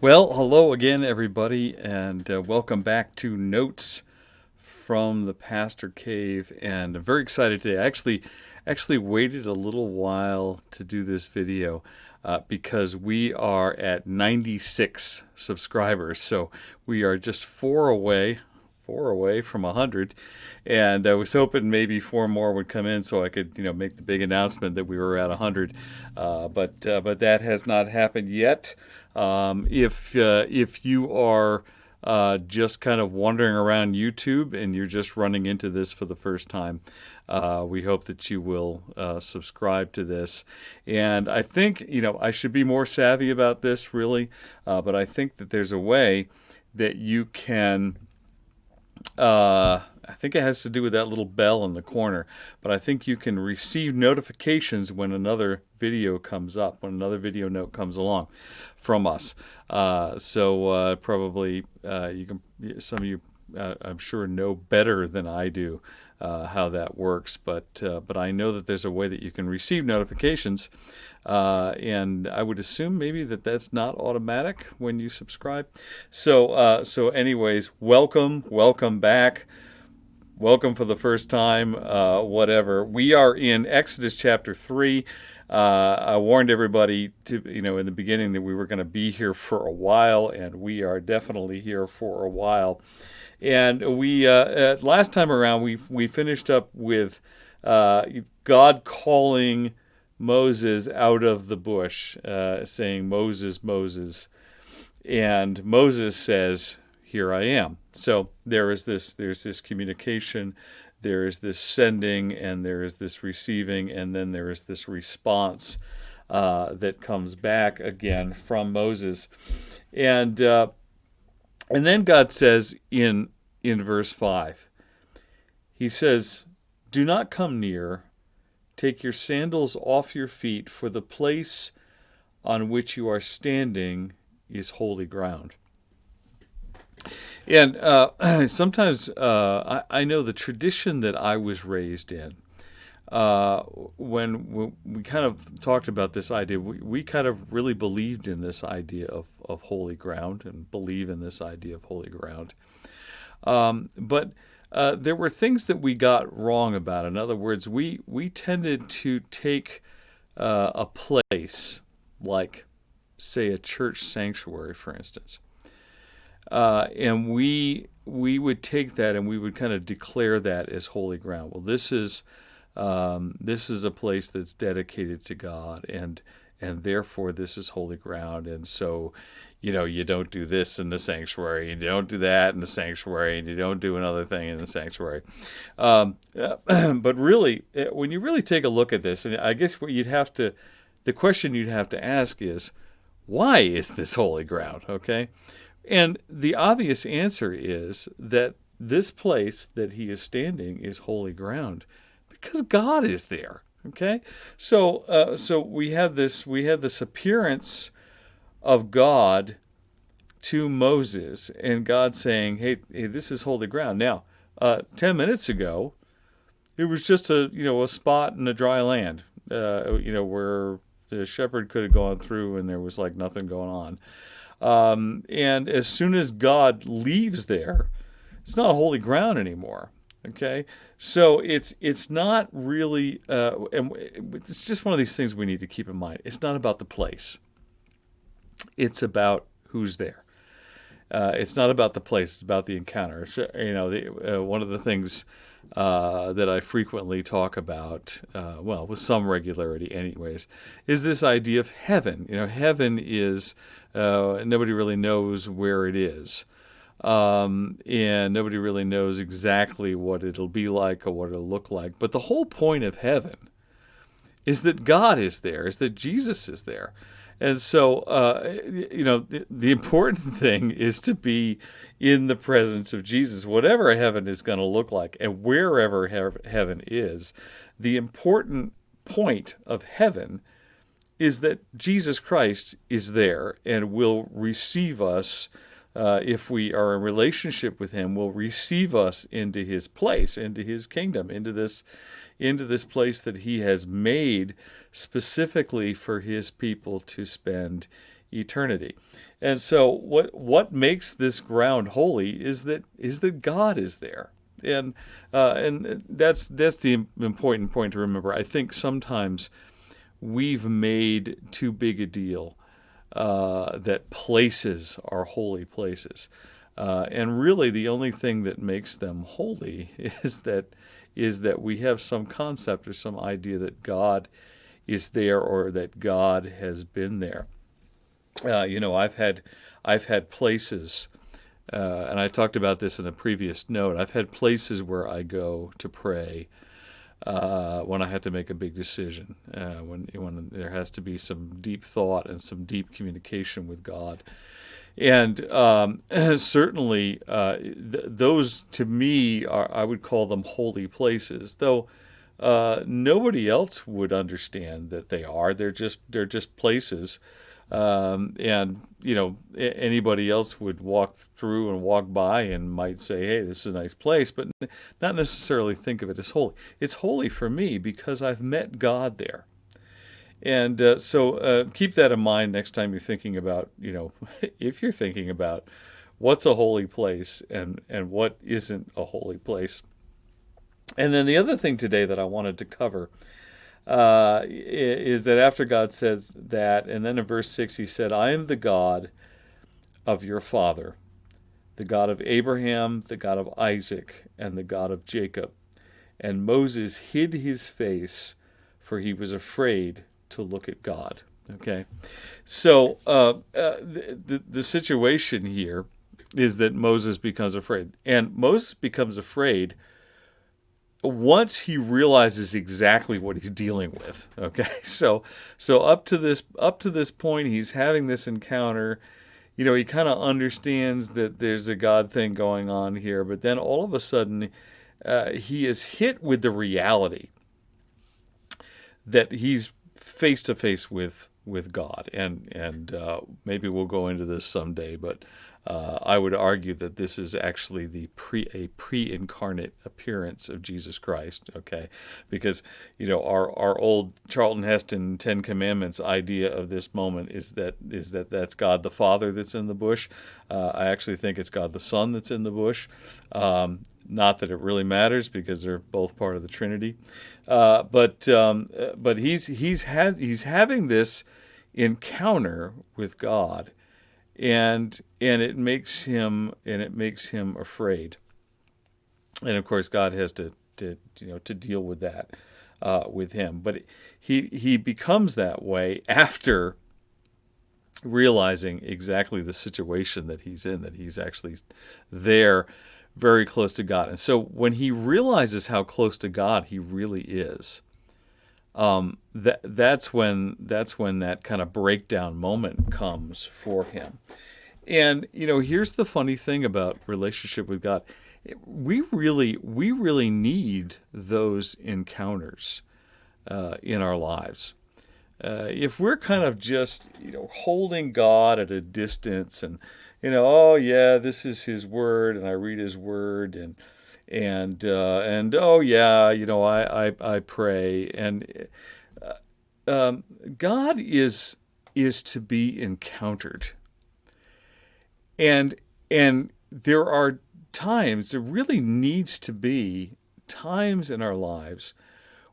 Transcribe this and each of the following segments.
Well, hello again, everybody, and welcome back to Notes from the Pastor Cave. And I'm very excited today. I actually waited a little while to do this video because we are at 96 subscribers. So we are just four away from 100, and I was hoping maybe four more would come in so I could make the big announcement that we were at 100, but that has not happened yet. If you are just kind of wandering around YouTube and you're just running into this for the first time, we hope that you will subscribe to this. And I think I should be more savvy about this, really, but I think that there's a way that you can. I think it has to do with that little bell in the corner, but I think you can receive notifications when another video comes up, when another video note comes along from us. So probably you can. Some of you, I'm sure, know better than I do how that works. But I know that there's a way that you can receive notifications, and I would assume maybe that's not automatic when you subscribe. So anyways, welcome back. Welcome for the first time, whatever. We are in Exodus chapter 3. I warned everybody in the beginning that we were going to be here for a while, and we are definitely here for a while. And we last time around we finished up with God calling Moses out of the bush, saying, "Moses, Moses," and Moses says, "Here I am." So there's this communication, there is this sending, and there is this receiving, and then there is this response that comes back again from Moses, and then God says in verse 5, He says, "Do not come near. Take your sandals off your feet, for the place on which you are standing is holy ground." And sometimes I know the tradition that I was raised in, when we kind of talked about this idea, we kind of really believed in this idea of holy ground and believe in this idea of holy ground. But there were things that we got wrong about. In other words, we tended to take a place like, say, a church sanctuary, for instance, and we would take that and we would kind of declare that as holy ground. Well, this is a place that's dedicated to God, and therefore this is holy ground. And so, you don't do this in the sanctuary, and you don't do that in the sanctuary, and you don't do another thing in the sanctuary. But really, when you really take a look at this, and I guess the question you'd have to ask is, why is this holy ground? Okay. And the obvious answer is that this place that he is standing is holy ground because God is there. Okay, so we have this appearance of God to Moses, and God saying, "Hey, this is holy ground." Now, 10 minutes ago, it was just a spot in the dry land, where the shepherd could have gone through, and there was like nothing going on. And as soon as God leaves there, it's not holy ground anymore. Okay, so it's not really, and it's just one of these things we need to keep in mind. It's not about the place; it's about who's there. It's not about the place; it's about the encounter. One of the things that I frequently talk about, well, with some regularity, anyways, is this idea of heaven. Heaven is nobody really knows where it is. And nobody really knows exactly what it'll be like or what it'll look like. But the whole point of heaven is that God is there, is that Jesus is there. And so, the important thing is to be in the presence of Jesus, whatever heaven is going to look like, and wherever heaven is. The important point of heaven is that Jesus Christ is there and will receive us. If we are in relationship with him, will receive us into his place, into his kingdom, into this place that he has made specifically for his people to spend eternity. And so what makes this ground holy is that God is there. And that's the important point to remember. I think sometimes we've made too big a deal that places are holy places, and really the only thing that makes them holy is that we have some concept or some idea that God is there or that God has been there. I've had places, and I talked about this in a previous note. I've had places where I go to pray when I had to make a big decision, when there has to be some deep thought and some deep communication with God. And certainly, those to me I would call them holy places, though nobody else would understand that they are. They're just places, and anybody else would walk through and walk by and might say, "Hey, this is a nice place," but not necessarily think of it as holy. It's holy for me because I've met God there. And so keep that in mind next time you're thinking about, if you're thinking about what's a holy place and what isn't a holy place. And then the other thing today that I wanted to cover is that after God says that, and then in verse 6 he said, "I am the God of your father, the God of Abraham, the God of Isaac, and the God of Jacob." And Moses hid his face, for he was afraid to look at God. Okay, so the situation here is that Moses becomes afraid, and Moses becomes afraid once he realizes exactly what he's dealing with. Okay, so up to this point, he's having this encounter. He kind of understands that there's a God thing going on here, but then all of a sudden, he is hit with the reality that he's face to face with God, and maybe we'll go into this someday, but I would argue that this is actually a pre-incarnate appearance of Jesus Christ. Okay, because our old Charlton Heston Ten Commandments idea of this moment is that that's God the Father that's in the bush. I actually think it's God the Son that's in the bush. Not that it really matters because they're both part of the Trinity, but he's having this encounter with God, and it makes him afraid, and of course God has to deal with that with him, but he becomes that way after realizing exactly the situation that he's in, that he's actually there very close to God. And so when he realizes how close to God he really is, that's when that kind of breakdown moment comes for him. And here's the funny thing about relationship with God: we really need those encounters in our lives. If we're kind of just holding God at a distance, and oh yeah, this is His Word, and I read His Word, and oh yeah, I pray, and God is to be encountered, and there are times, there really needs to be times in our lives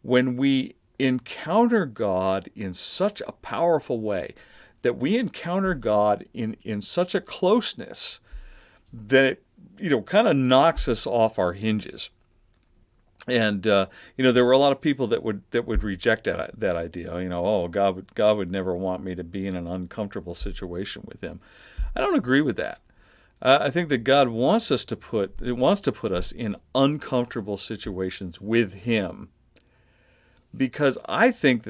when we encounter God in such a powerful way, that we encounter God in such a closeness that it kind of knocks us off our hinges. And there were a lot of people that would reject that idea. Oh, God would never want me to be in an uncomfortable situation with Him. I don't agree with that. I think that God wants to put us in uncomfortable situations with Him, because I think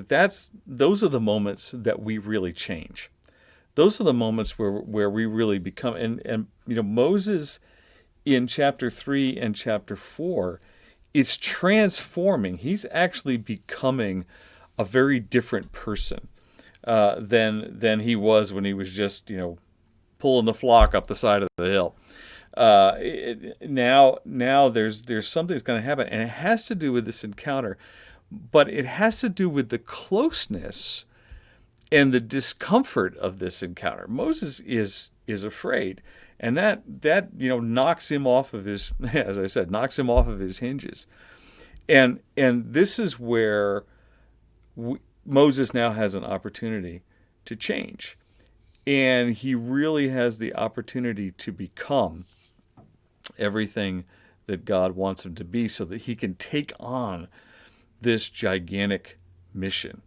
those are the moments that we really change. Those are the moments where we really become, and Moses in chapter 3 and chapter 4 is transforming. He's actually becoming a very different person than he was when he was just pulling the flock up the side of the hill. Now there's something that's going to happen, and it has to do with this encounter. But it has to do with the closeness and the discomfort of this encounter. Moses is afraid, and that knocks him off of his, as I said, knocks him off of his hinges. And this is where Moses now has an opportunity to change, and he really has the opportunity to become everything that God wants him to be, so that he can take on this gigantic mission.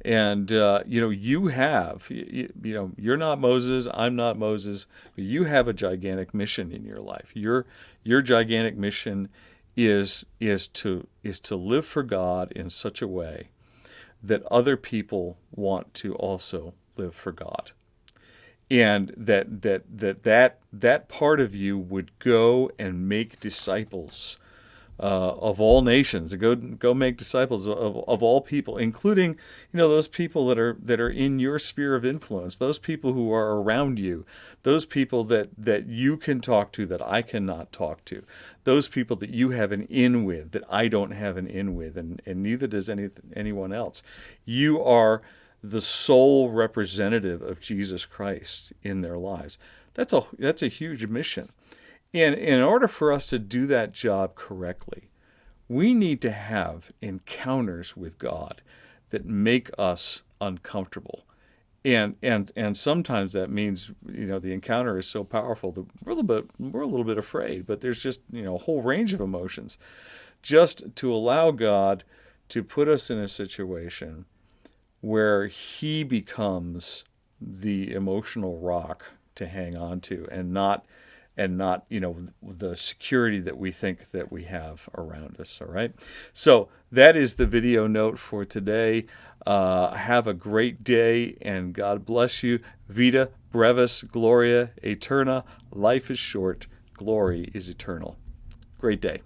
And you have, you're not Moses, I'm not Moses, but you have a gigantic mission in your life. Your gigantic mission is to live for God in such a way that other people want to also live for God, and that part of you would go and make disciples of all nations, go make disciples of all people, including those people that are in your sphere of influence, those people who are around you, those people that you can talk to that I cannot talk to, those people that you have an in with that I don't have an in with, and neither does anyone else. You are the sole representative of Jesus Christ in their lives. That's a huge mission. And in order for us to do that job correctly, we need to have encounters with God that make us uncomfortable. And sometimes that means the encounter is so powerful that we're a little bit afraid, but there's just a whole range of emotions. Just to allow God to put us in a situation where he becomes the emotional rock to hang on to, and not the security that we think that we have around us. All right, so that is the video note for today. Have a great day, and God bless you. Vita brevis gloria aeterna. Life is short, glory is eternal. Great day.